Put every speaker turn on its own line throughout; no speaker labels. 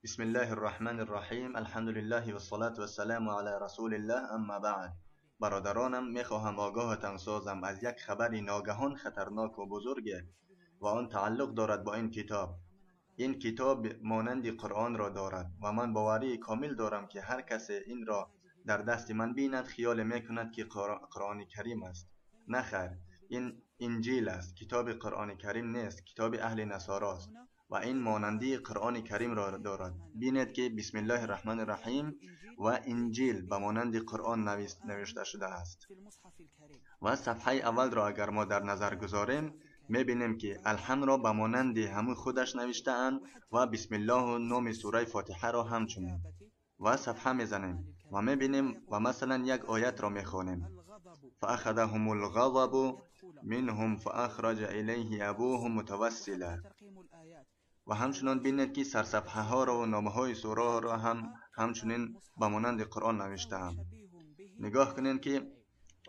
بسم الله الرحمن الرحیم. الحمد لله و الصلاة و السلام علی رسول الله. اما بعد، برادرانم، میخواهم آگاهتان سازم از یک خبر ناگهان خطرناک و بزرگ و آن تعلق دارد با این کتاب. این کتاب مانند قرآن را دارد و من باوری کامل دارم که هر کس این را در دست من بیند خیال میکند که قرآن کریم است. نخیر، این انجیل است، کتاب قرآن کریم نیست، کتاب اهل نصارا است و این مانندی قرآن کریم را دارد. بینید که بسم الله الرحمن الرحیم و انجیل به مانند قرآن نوشته شده است و صفحه اول را اگر ما در نظر گذاریم میبینیم که الحمد را به مانند همون خودش نوشته اند و بسم الله و نام سوره فاتحه را همچنین و صفحه میزنیم و میبینیم و مثلا یک آیت را میخوانیم: فاخذهم الغضب منهم فاخرج الیه ابوهم متوسلا. و همچنین بینید که سرصفحه ها را و نامه های سوره را همچنین به مانند قرآن نوشته اند. نگاه کنید که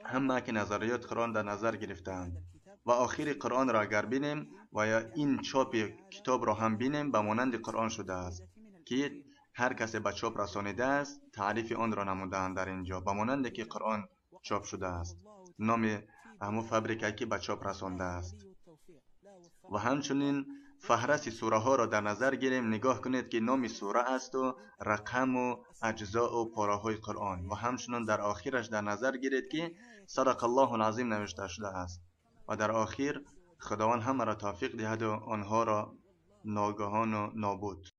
همه که نظریات قرآن در نظر گرفتند و آخر قرآن را اگر بینیم و یا این چاپ کتاب را هم بینیم به مانند قرآن شده است که هر کسی به چاپ رسانیده است تعریف آن را نمودند در اینجا به مانند که قرآن چاپ شده است، نام همون فابریکه که به چاپ رسانده است. و همچنین فهرست سوره ها را در نظر گیریم، نگاه کنید که نام سوره است و رقم و اجزاء و پاره های قرآن و همچنین در آخرش در نظر گیرید که صدق الله العظیم نوشته شده است و در آخر خداوند همه را توفیق دهد و آنها را ناگهان و نابود.